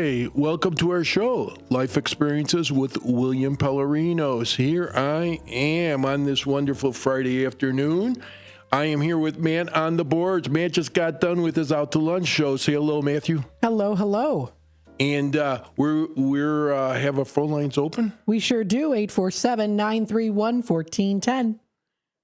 Hi, welcome to our show, Life Experiences with William Pelarenos. Here I am on this wonderful Friday afternoon. I am here with Matt on the boards. Matt just got done with his Out to Lunch show. Say hello, Matthew. Hello, hello. And we're have our phone lines open. We sure do. 847-931-1410.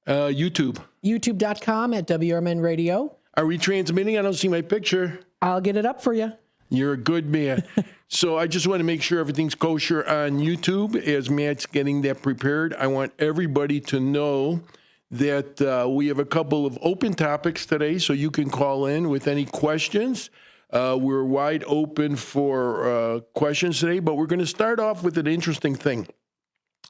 YouTube. YouTube.com at WRMN Radio. Are we transmitting? I don't see my picture. I'll get it up for you. You're a good man. So I just want to make sure everything's kosher on YouTube as Matt's getting that prepared. I want everybody to know that we have a couple of open topics today, so you can call in with any questions. We're wide open for questions today, but we're going to start off with an interesting thing.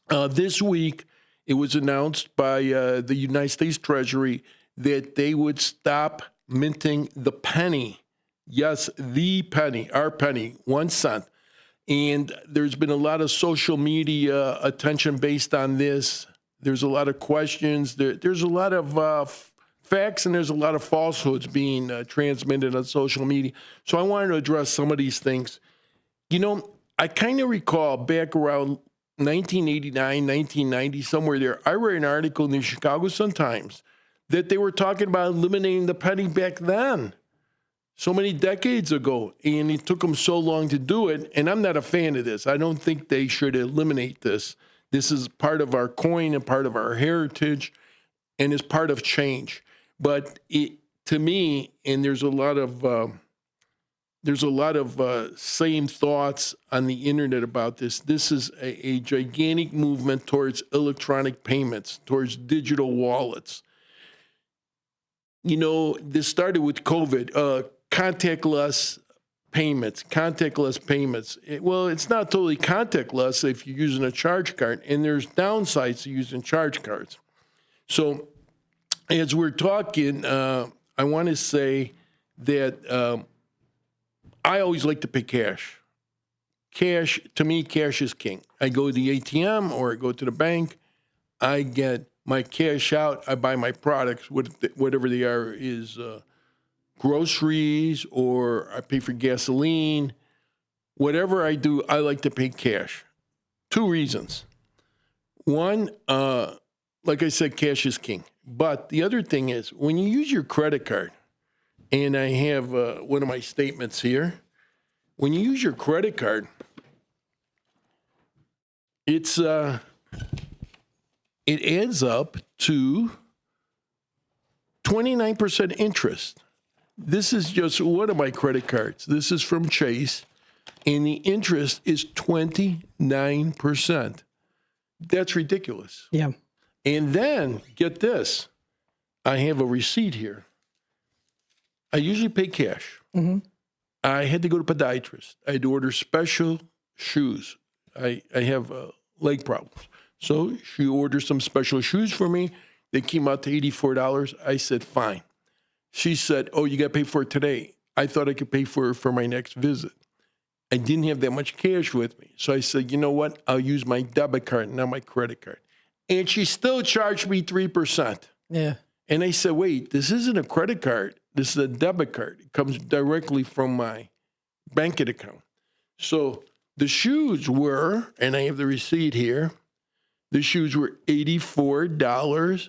This week, it was announced by the United States Treasury that they would stop minting the penny. Yes, the penny, our penny, 1 cent. And there's been a lot of social media attention based on this. There's a lot of questions. There's a lot of facts and there's a lot of falsehoods being transmitted on social media. So I wanted to address some of these things. You know, I kind of recall back around 1989, 1990, somewhere there, I read an article in the Chicago Sun-Times that they were talking about eliminating the penny back then. So many decades ago, and it took them so long to do it, and I'm not a fan of this. I don't think they should eliminate this. This is part of our coin and part of our heritage, and is part of change. But to me, and there's a lot of same thoughts on the internet about this. This is a gigantic movement towards electronic payments, towards digital wallets. You know, this started with COVID. Contactless payments. Well, it's not totally contactless if you're using a charge card, and there's downsides to using charge cards. So as we're talking, I want to say that I always like to pay cash. Cash, to me, cash is king. I go to the ATM or I go to the bank. I get my cash out. I buy my products, whatever they are, is groceries, or I pay for gasoline. Whatever I do, I like to pay cash. 2 reasons. One, like I said, cash is king. But the other thing is, when you use your credit card, and I have one of my statements here, when you use your credit card, it adds up to 29% interest. This is just one of my credit cards. This is from Chase, and the interest is 29%. That's ridiculous. Yeah. And then, get this. I have a receipt here. I usually pay cash. Mm-hmm. I had to go to podiatrist. I had to order special shoes. I have leg problems. So she ordered some special shoes for me. They came out to $84. I said, fine. She said, oh, you got to pay for it today. I thought I could pay for it for my next visit. I didn't have that much cash with me. So I said, you know what? I'll use my debit card, not my credit card. And she still charged me 3%. Yeah. And I said, wait, this isn't a credit card. This is a debit card. It comes directly from my banking account. So the shoes were, and I have the receipt here, the shoes were $84.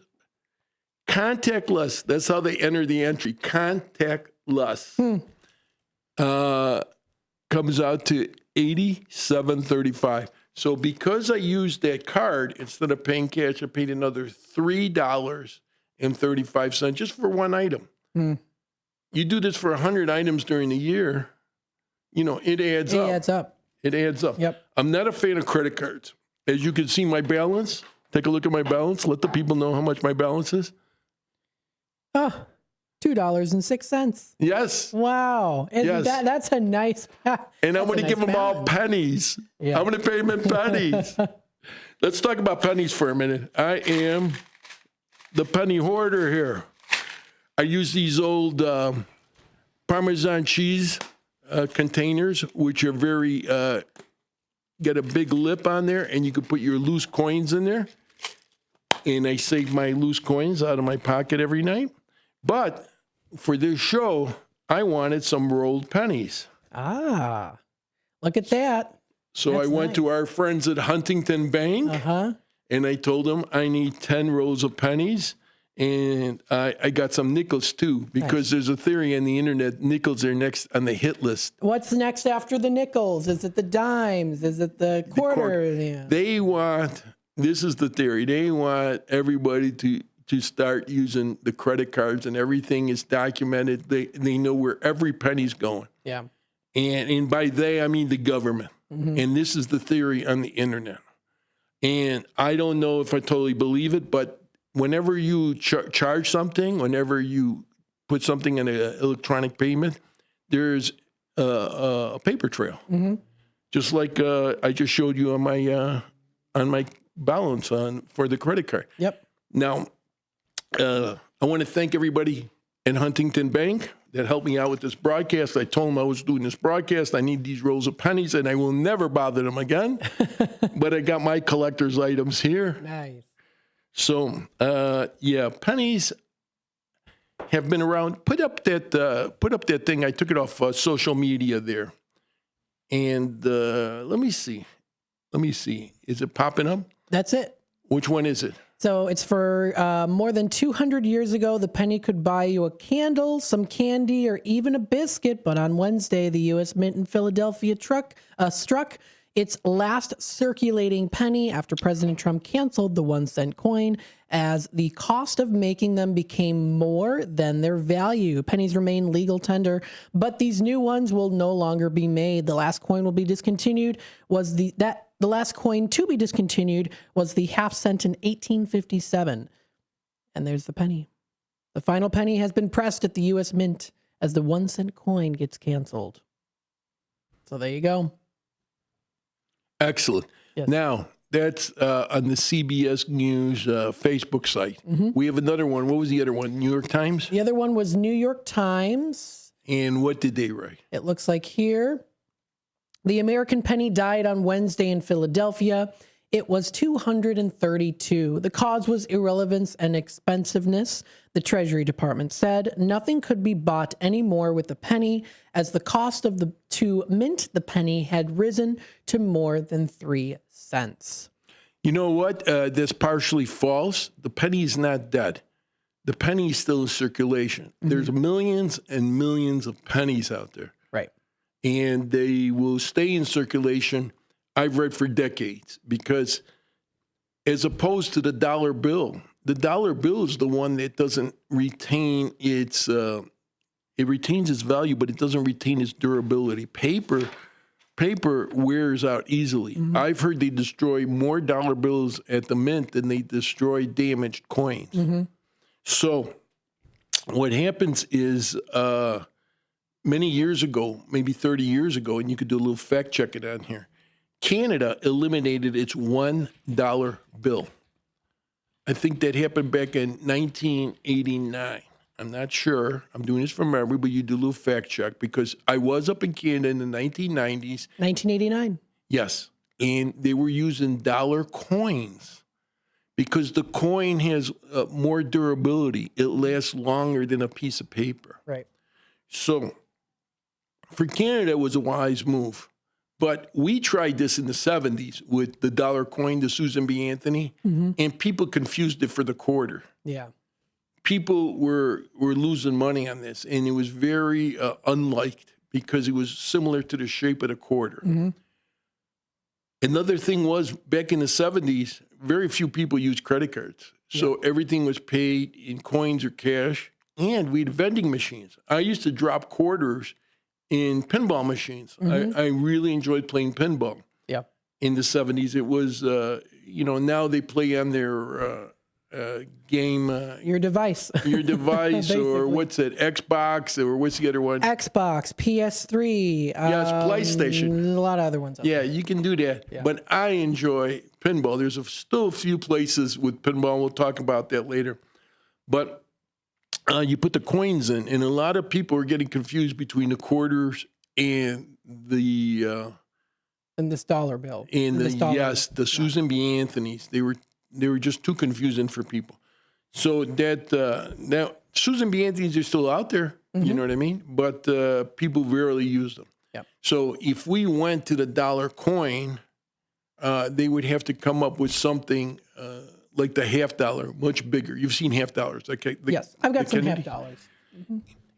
Contactless. That's how they enter the entry. Contactless. Comes out to $87.35. So because I used that card, instead of paying cash, I paid another $3.35 just for one item. You do this for 100 items during the year, you know, it adds up. It adds up. Yep. I'm not a fan of credit cards. As you can see, my balance, take a look at my balance. Let the people know how much my balance is. Oh, $2.06. Yes. Wow. Yes. That's a nice. And I'm going to give them all pennies. Yeah. I'm going to pay them in pennies. Let's talk about pennies for a minute. I am the penny hoarder here. I use these old Parmesan cheese containers, which are very, got a big lip on there, and you can put your loose coins in there. And I save my loose coins out of my pocket every night. But for this show, I wanted some rolled pennies. Like Look at that. So That's I went to our friends at Huntington Bank, and I told them I need 10 rolls of pennies, and I got some nickels too, because there's a theory on the internet, nickels are next on the hit list. What's next after the nickels? Is it the dimes? Is it the quarter? Yeah. They want, this is the theory, they want everybody to start using the credit cards, and everything is documented. They know where every penny's going. Yeah. And by they, I mean the government. And this is the theory on the internet. And I don't know if I totally believe it, but whenever you charge something, whenever you put something in an electronic payment, there's a paper trail. Just like I just showed you on my balance for the credit card. Yep. Now, I want to thank everybody in Huntington Bank that helped me out with this broadcast. I told them I was doing this broadcast. I need these rolls of pennies, and I will never bother them again. But I got my collector's items here. Nice. So, yeah, pennies have been around. Put up that thing. I took it off social media there. And let me see. Is it popping up? That's it. Which one is it? So it's for more than 200 years ago, the penny could buy you a candle, some candy, or even a biscuit. But on Wednesday, the U.S. Mint in Philadelphia struck its last circulating penny after President Trump canceled the 1-cent coin as the cost of making them became more than their value. Pennies remain legal tender, but these new ones will no longer be made. The last coin will be discontinued. The last coin to be discontinued was the half cent in 1857. And there's the penny. The final penny has been pressed at the U.S. Mint as the 1-cent coin gets canceled. So there you go. Excellent. Yes. Now, that's on the CBS News Facebook site. We have another one. What was the other one? New York Times? The other one was New York Times. And what did they write? It looks like here, the American penny died on Wednesday in Philadelphia. It was 232. The cause was irrelevance and expensiveness. The Treasury Department said nothing could be bought anymore with the penny, as the cost to mint the penny had risen to more than 3 cents. You know what? That's partially false. The penny is not dead. The penny is still in circulation. There's millions and millions of pennies out there. Right. And they will stay in circulation, I've read, for decades, because as opposed to the dollar bill is the one that doesn't retain its, it retains its value, but it doesn't retain its durability. Paper wears out easily. I've heard they destroy more dollar bills at the mint than they destroy damaged coins. So what happens is many years ago, maybe 30 years ago, and you could do a little fact checking on here, Canada eliminated its $1 bill. I think that happened back in 1989. I'm not sure. I'm doing this from memory, but you do a little fact check, because I was up in Canada in the 1990s. 1989. Yes. And they were using dollar coins because the coin has more durability. It lasts longer than a piece of paper. Right. So for Canada, it was a wise move. But we tried this in the 70s with the dollar coin, the Susan B. Anthony, and people confused it for the quarter. Yeah. People were losing money on this, and it was very unliked because it was similar to the shape of the quarter. Another thing was, back in the 70s, very few people used credit cards. So everything was paid in coins or cash, and we had vending machines. I used to drop quarters in pinball machines. I really enjoyed playing pinball. Yeah. In the 70s, it was, now they play on their game. Your device. Your device, or what's it, Xbox, or what's the other one? Xbox, PS3. Yes, PlayStation. There's a lot of other ones. Yeah, you can do that. Yeah. But I enjoy pinball. There's still a few places with pinball. We'll talk about that later. But you put the coins in, and a lot of people are getting confused between the quarters and the And this dollar bill. and this dollar the Susan B. Anthony's. They were just too confusing for people. So that now Susan B. Anthony's are still out there. You know what I mean? But people rarely use them. Yep. So if we went to the dollar coin, they would have to come up with something like the half dollar, much bigger. You've seen half dollars, okay? Yes, I've got some Kennedy? half dollars.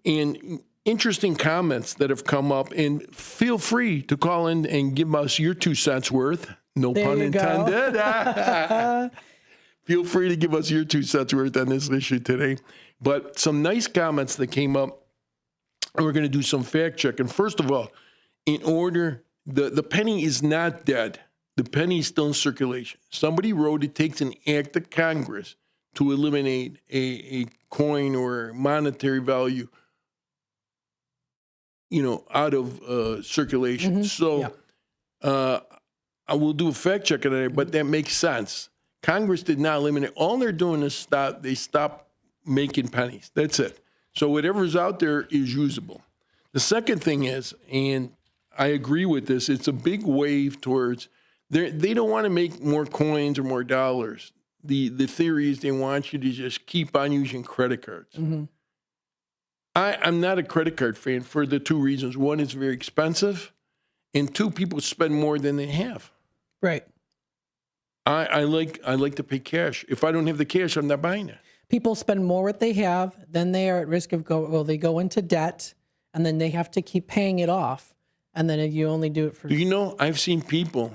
And interesting comments that have come up. And feel free to call in and give us your 2 cents worth. No There pun you go. intended. Feel free to give us your 2 cents worth on this issue today. But some nice comments that came up. And we're going to do some fact checking. First of all, in order, the penny is not dead. The penny is still in circulation. Somebody wrote it takes an act of Congress to eliminate a coin or monetary value, out of circulation. So I will do a fact check on it, but that makes sense. Congress did not eliminate. All they're doing is stop making pennies. That's it. So whatever's out there is usable. The second thing is, and I agree with this, it's a big wave towards, they don't want to make more coins or more dollars. The theory is they want you to just keep on using credit cards. Mm-hmm. I'm not a credit card fan for the 2 reasons. One, it's very expensive, and 2, people spend more than they have. Right. I like to pay cash. If I don't have the cash, I'm not buying it. People spend more what they have, then they are at risk of they go into debt, and then they have to keep paying it off. And then you only do it for. Do you know, I've seen people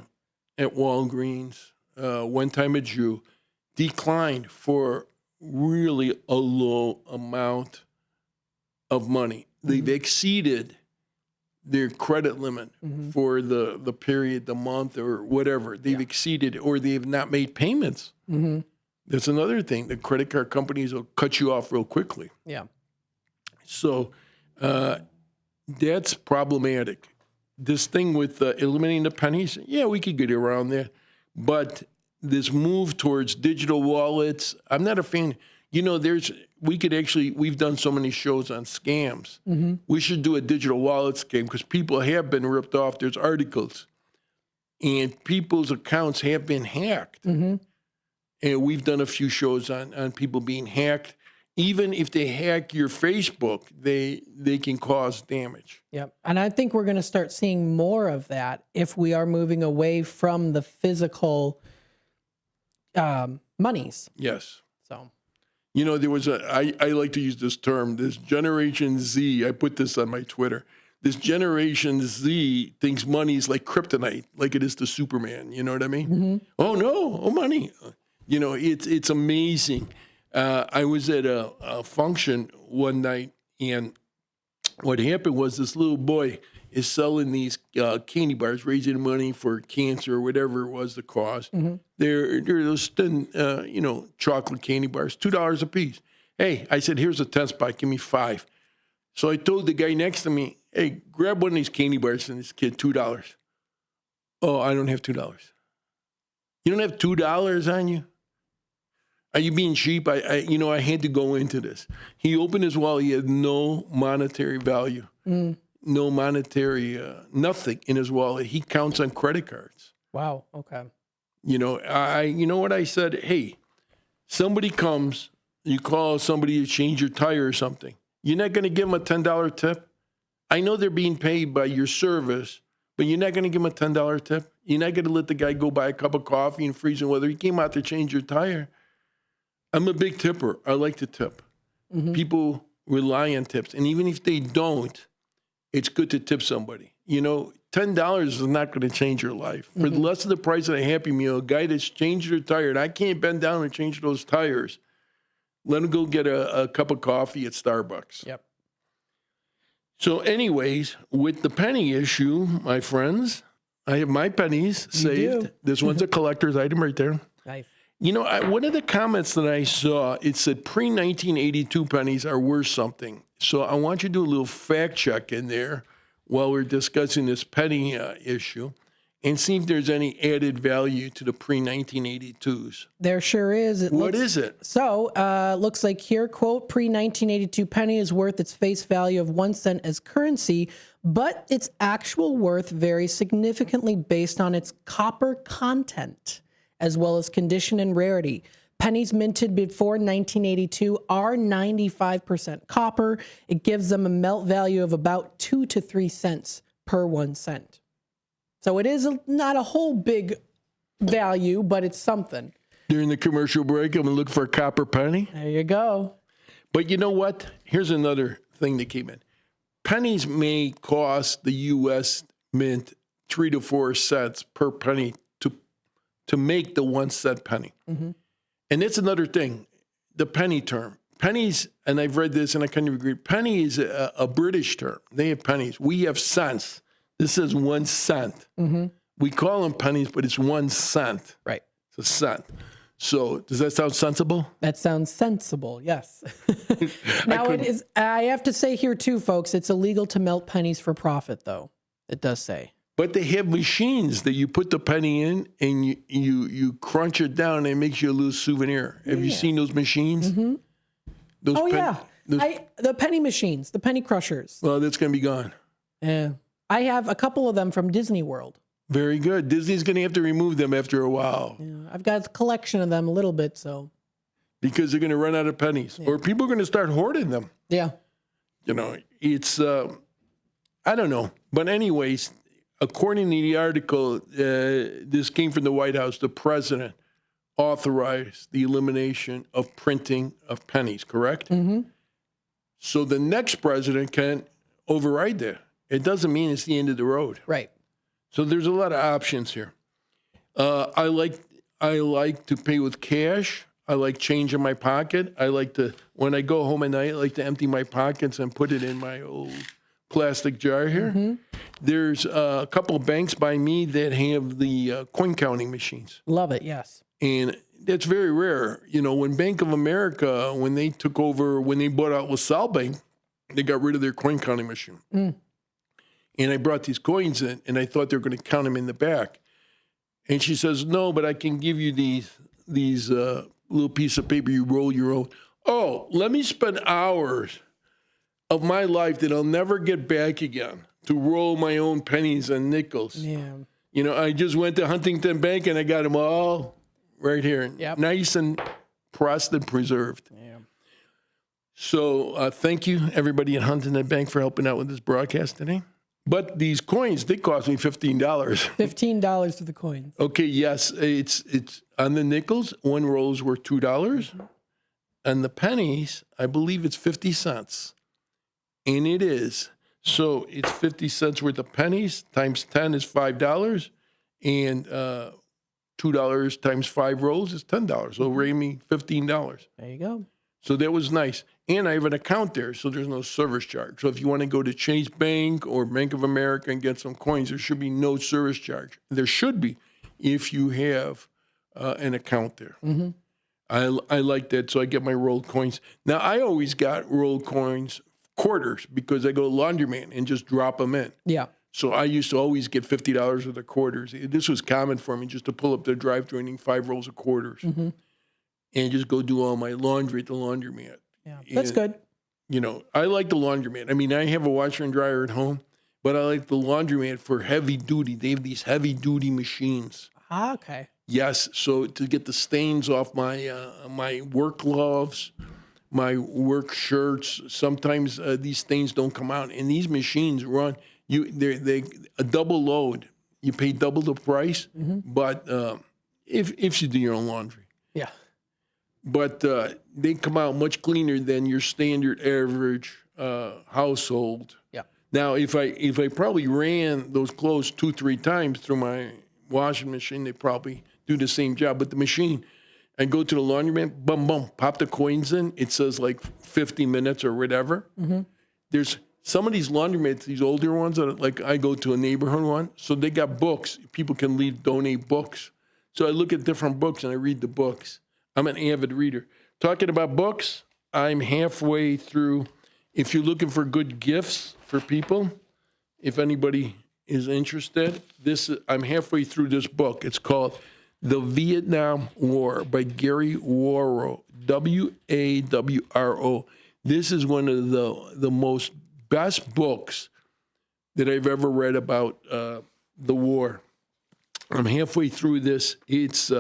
at Walgreens, one time at Jew, declined for really a low amount of money. They've exceeded their credit limit for the period, the month, or whatever. They've exceeded, or they've not made payments. Mm-hmm. That's another thing. The credit card companies will cut you off real quickly. Yeah. So that's problematic. This thing with eliminating the pennies, we could get around that. But this move towards digital wallets, I'm not a fan. We've done so many shows on scams. Mm-hmm. We should do a digital wallet scam because people have been ripped off. There's articles. And people's accounts have been hacked. Mm-hmm. And we've done a few shows on people being hacked. Even if they hack your Facebook, they can cause damage. Yep. And I think we're going to start seeing more of that if we are moving away from the physical monies. Yes. So, there was I like to use this term, this Generation Z. I put this on my Twitter. This Generation Z thinks money is like kryptonite, like it is to Superman. You know what I mean? Mm-hmm. Oh, no. Oh, money. It's amazing. I was at a function one night, and what happened was this little boy is selling these candy bars, raising money for cancer or whatever it was the cause. Mm-hmm. They're those thin, chocolate candy bars, $2 a piece. Hey, I said, here's a 10 spot, give me 5. So I told the guy next to me, hey, grab one of these candy bars and this kid, $2. Oh, I don't have $2. You don't have $2 on you? Are you being cheap? I had to go into this. He opened his wallet. He had no monetary value, no monetary, nothing in his wallet. He counts on credit cards. Wow. Okay. You know what I said? Hey, somebody comes, you call somebody to change your tire or something. You're not going to give them a $10 tip. I know they're being paid by your service, but you're not going to give them a $10 tip. You're not going to let the guy go buy a cup of coffee in freezing weather. He came out to change your tire. I'm a big tipper. I like to tip. Mm-hmm. People rely on tips. And even if they don't, it's good to tip somebody. $10 is not going to change your life. For less of the price of a Happy Meal, a guy that's changed your tire, and I can't bend down and change those tires, let him go get a cup of coffee at Starbucks. Yep. So anyways, with the penny issue, my friends, I have my pennies saved. This one's a collector's item right there. Nice. One of the comments that I saw, it said pre-1982 pennies are worth something. So I want you to do a little fact check in there while we're discussing this penny issue and see if there's any added value to the pre-1982s. There sure is. What is it? So, looks like here, quote, pre-1982 penny is worth its face value of 1 cent as currency, but its actual worth varies significantly based on its copper content, as well as condition and rarity. Pennies minted before 1982 are 95% copper. It gives them a melt value of about 2 to 3 cents per 1 cent. So it is not a whole big value, but it's something. During the commercial break, I'm going to look for a copper penny. There you go. But you know what? Here's another thing that came in. Pennies may cost the U.S. Mint 3 to 4 cents per penny to make the 1 cent penny. Mm-hmm. And that's another thing, the penny term. Pennies, and I've read this and I kind of agree, penny is a British term. They have pennies. We have cents. This is 1 cent. Mm-hmm. We call them pennies, but it's 1 cent. Right. It's a cent. So does that sound sensible? That sounds sensible, yes. Now it is, I have to say here too, folks, it's illegal to melt pennies for profit, though. It does say. But they have machines that you put the penny in and you crunch it down and it makes you a little souvenir. Have you seen those machines? Mm-hmm. Those the penny machines, the penny crushers. Well, that's going to be gone. Yeah. I have a couple of them from Disney World. Very good. Disney's going to have to remove them after a while. Yeah, I've got a collection of them a little bit, so. Because they're going to run out of pennies. Yeah. Or people are going to start hoarding them. Yeah. You know, it's, I don't know. But anyways, according to the article, this came from the White House, the president authorized the elimination of printing of pennies, correct? Mm-hmm. So the next president can override that. It doesn't mean it's the end of the road. Right. So there's a lot of options here. I like to pay with cash. I like change in my pocket. I like to, when I go home at night, I like to empty my pockets and put it in my old plastic jar here. Mm-hmm. There's a couple of banks by me that have the coin counting machines. Love it, yes. And that's very rare. You know, when Bank of America, when they took over, when they bought out LaSalle Bank, they got rid of their coin counting machine. Mm. And I brought these coins in, and I thought they were going to count them in the back. And she says, no, but I can give you these little piece of paper. You roll your own. Oh, let me spend hours of my life that I'll never get back again to roll my own pennies and nickels. Yeah. You know, I just went to Huntington Bank, and I got them all right here. Yep. Nice and pressed and preserved. Yeah. So thank you, everybody at Huntington Bank, for helping out with this broadcast today. But these coins, they cost me $15. $15 for the coins. Okay, yes, it's on the nickels. One roll is worth $2, mm-hmm. And the pennies, I believe it's 50 cents, and it is. So it's 50 cents worth of pennies times 10 is $5, and $2 times 5 rolls is $10. So it ran me $15. There you go. So that was nice. And I have an account there, so there's no service charge. So if you want to go to Chase Bank or Bank of America and get some coins, there should be no service charge. There should be if you have an account there. Mm-hmm. I like that, so I get my rolled coins. Now, I always got rolled coins, quarters, because I go to laundromat and just drop them in. Yeah. So I used to always get $50 worth of quarters. This was common for me, just to pull up the drive-thru and 5 rolls of quarters. Mm-hmm. And just go do all my laundry at the laundromat. Yeah, that's good. You know, I like the laundromat. I mean, I have a washer and dryer at home, but I like the laundromat for heavy duty. They have these heavy duty machines. Ah, okay. Yes, so to get the stains off my my work gloves, my work shirts. Sometimes these stains don't come out, and these machines run. They a double load. You pay double the price, mm-hmm. But if you do your own laundry. Yeah. But they come out much cleaner than your standard average household. Yeah. Now, if I probably ran those clothes 2-3 times through my washing machine, they probably do the same job. But the machine, I go to the laundromat, boom, pop the coins in. It says like 50 minutes or whatever. Mm-hmm. There's some of these laundromats, these older ones, like I go to a neighborhood one, so they got books. People can donate books. So I look at different books and I read the books. I'm an avid reader. Talking about books, I'm halfway through. If you're looking for good gifts for people, if anybody is interested, I'm halfway through this book. It's called The Vietnam War by Gary Warrow, Wawro. This is one of the most best books that I've ever read about the war. I'm halfway through this. It's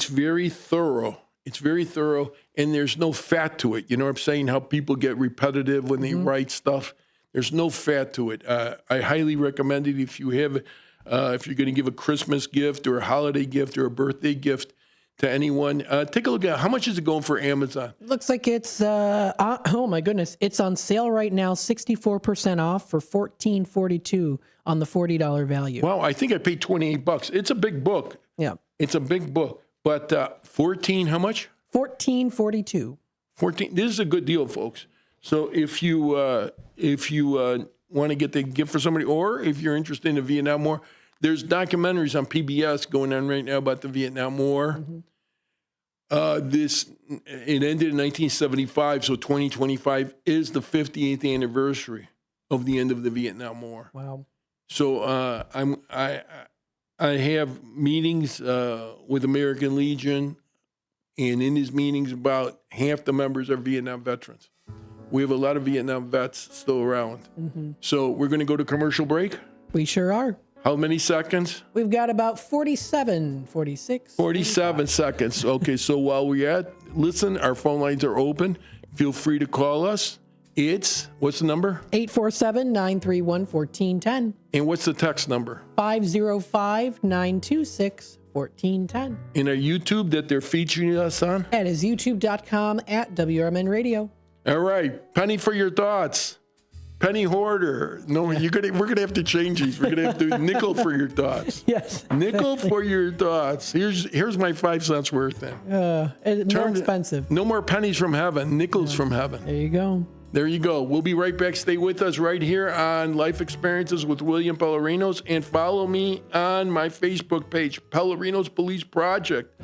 very thorough. It's very thorough, and there's no fat to it. You know what I'm saying? How people get repetitive when they mm-hmm. write stuff. There's no fat to it. I highly recommend it if you have, if you're going to give a Christmas gift or a holiday gift or a birthday gift to anyone. Take a look at how much is it going for Amazon? Looks like it's oh my goodness, it's on sale right now, 64% off for $14.42 on the $40 value. Wow, I think I paid $28. It's a big book. Yeah, It's a big book. But 14, how much? $14.42. 14. This is a good deal, folks. So if you want to get the gift for somebody, or if you're interested in the Vietnam War, there's documentaries on PBS going on right now about the Vietnam War. It ended in 1975, so 2025 is the 58th anniversary of the end of the Vietnam War. Wow. So I have meetings with American Legion, and in these meetings, about half the members are Vietnam veterans. We have a lot of Vietnam vets still around. So we're going to go to commercial break. We sure are. How many seconds? We've got about 47, 46. 47 45. seconds. Okay, so while we're listen, our phone lines are open. Feel free to call us. It's, what's the number? 847-931-1410. And what's the text number? 505-926-1410. In our YouTube that they're featuring us on? That is youtube.com/WRMN Radio. All right, Penny for your thoughts. Penny Hoarder. No, we're gonna have to change these. We're gonna have to nickel for your thoughts. Yes. Nickel for your thoughts. Here's my 5 cents worth then. It's more expensive. No more pennies from heaven, nickels from heaven. There you go. There you go. We'll be right back. Stay with us right here on Life Experiences with William Pelarenos, and follow me on my Facebook page, Pelarenos Police Project.